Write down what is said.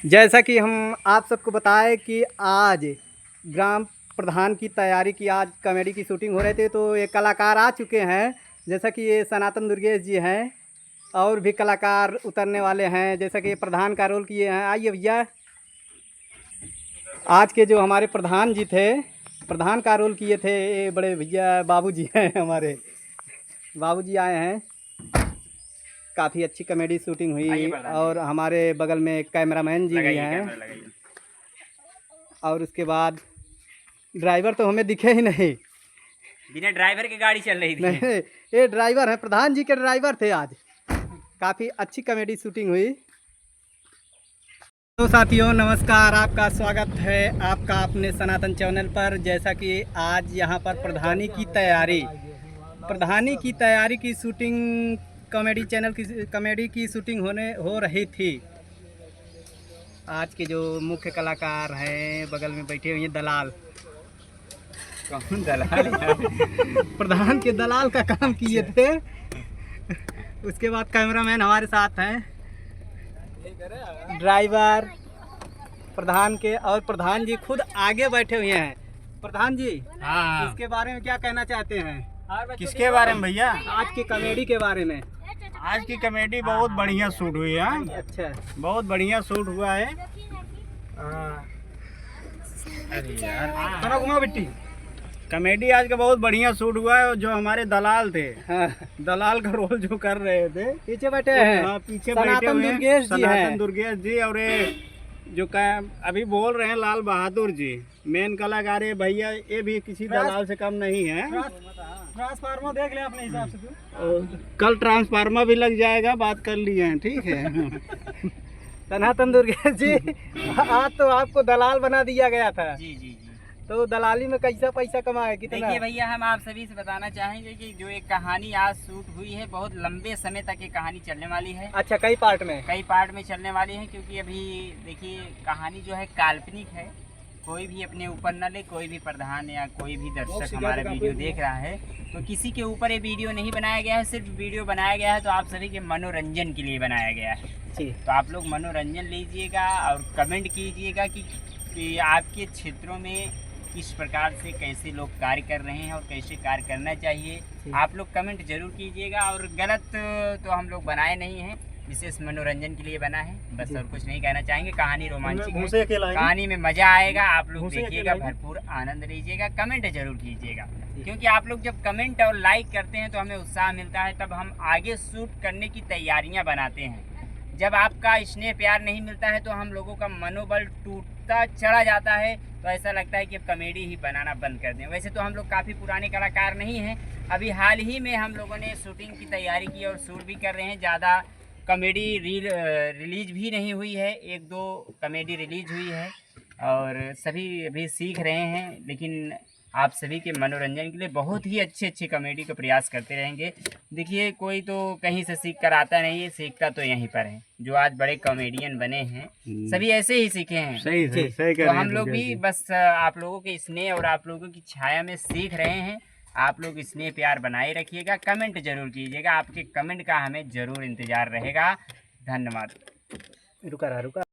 जैसा कि हम आप सबको बताएं कि आज ग्राम प्रधान की तैयारी की आज कॉमेडी की शूटिंग हो रही थी, तो ये कलाकार आ चुके हैं। जैसा कि ये सनातन दुर्गेश जी हैं और भी कलाकार उतरने वाले हैं, जैसा कि ये प्रधान का रोल किए हैं। आइए भैया, आज के जो हमारे प्रधान जी थे, प्रधान का रोल किए थे ये बड़े भैया बाबू जी हैं। हमारे बाबू जी आए हैं। काफ़ी अच्छी कॉमेडी शूटिंग हुई और हमारे बगल में कैमरामैन जी भी हैं। और उसके बाद ड्राइवर तो हमें दिखे ही नहीं, बिना ड्राइवर की गाड़ी चल रही थी। नहीं, ये ड्राइवर है, प्रधान जी के ड्राइवर थे आज। काफ़ी अच्छी कॉमेडी शूटिंग हुई। तो साथियों नमस्कार, आपका स्वागत है आपका अपने सनातन चैनल पर। जैसा कि आज यहाँ पर प्रधानी की तैयारी की शूटिंग कॉमेडी की शूटिंग हो रही थी। आज के जो मुख्य कलाकार हैं बगल में बैठे हुए हैं दलाल। कौन दलाल? प्रधान के दलाल का काम किए थे। उसके बाद कैमरामैन हमारे साथ हैं, ड्राइवर प्रधान के, और प्रधान जी खुद आगे बैठे हुए हैं। प्रधान जी, हाँ, इसके बारे में क्या कहना चाहते हैं? किसके बारे में भैया? आज की कॉमेडी के बारे में। आज की कॉमेडी बहुत बढ़िया शूट हुई है। अच्छा, बहुत बढ़िया शूट हुआ है। अरे यार, घुमा बिट्टी। कॉमेडी आज का बहुत बढ़िया शूट हुआ है। जो हमारे दलाल थे, हाँ, दलाल का रोल जो कर रहे थे, पीछे बैठे हैं। हाँ, पीछे बैठे सनातन हुए हैं दुर्गेश जी हैं। सनातन दुर्गेश जी। और ये जो अभी बोल रहे हैं लाल बहादुर जी, मेन कलाकार है भैया, ये भी किसी दलाल से कम नहीं है। ट्रांसफार्मर देख ले अपने हिसाब से तू। कल ट्रांसफार्मर भी लग जाएगा, बात कर लिए हैं, ठीक है। सनातन दुर्गेश जी, आज तो आपको दलाल बना दिया गया था। जी जी जी। तो दलाली में कैसा पैसा कमाए, कितना? देखिए भैया, हम आप सभी से बताना चाहेंगे कि जो एक कहानी आज शूट हुई है, बहुत लंबे समय तक ये कहानी चलने वाली है। अच्छा, कई पार्ट में चलने वाली है, क्योंकि अभी देखिए कहानी जो है काल्पनिक है। कोई भी अपने ऊपर न ले, कोई भी प्रधान या कोई भी दर्शक हमारा वीडियो देख रहा है तो किसी के ऊपर ये वीडियो नहीं बनाया गया है। सिर्फ वीडियो बनाया गया है तो आप सभी के मनोरंजन के लिए बनाया गया है। जी। तो आप लोग मनोरंजन लीजिएगा और कमेंट कीजिएगा कि आपके क्षेत्रों में किस प्रकार से कैसे लोग कार्य कर रहे हैं और कैसे कार्य करना चाहिए। आप लोग कमेंट जरूर कीजिएगा। और गलत तो हम लोग बनाए नहीं हैं, विशेष मनोरंजन के लिए बना है बस, और कुछ नहीं कहना चाहेंगे। कहानी रोमांचक है, कहानी में मजा आएगा, आप लोग देखिएगा, भरपूर आनंद लीजिएगा। कमेंट जरूर कीजिएगा, क्योंकि आप लोग जब कमेंट और लाइक करते हैं तो हमें उत्साह मिलता है, तब हम आगे शूट करने की तैयारियां बनाते हैं। जब आपका स्नेह प्यार नहीं मिलता है तो हम लोगों का मनोबल टूटता चला जाता है, तो ऐसा लगता है कि अब कॉमेडी ही बनाना बंद कर दें। वैसे तो हम लोग काफ़ी पुराने कलाकार नहीं हैं, अभी हाल ही में हम लोगों ने शूटिंग की तैयारी की और शूट भी कर रहे हैं। ज़्यादा कॉमेडी रिलीज भी नहीं हुई है, एक दो कॉमेडी रिलीज हुई है और सभी अभी सीख रहे हैं। लेकिन आप सभी के मनोरंजन के लिए बहुत ही अच्छे कॉमेडी का प्रयास करते रहेंगे। देखिए, कोई तो कहीं से सीख कर आता नहीं है, सीखता तो यहीं पर है। जो आज बड़े कॉमेडियन बने हैं सभी ऐसे ही सीखे हैं। सही तो हम लोग भी बस आप लोगों के स्नेह और आप लोगों की छाया में सीख रहे हैं। आप लोग स्नेह प्यार बनाए रखिएगा, कमेंट जरूर कीजिएगा, आपके कमेंट का हमें जरूर इंतजार रहेगा। धन्यवाद। रुका।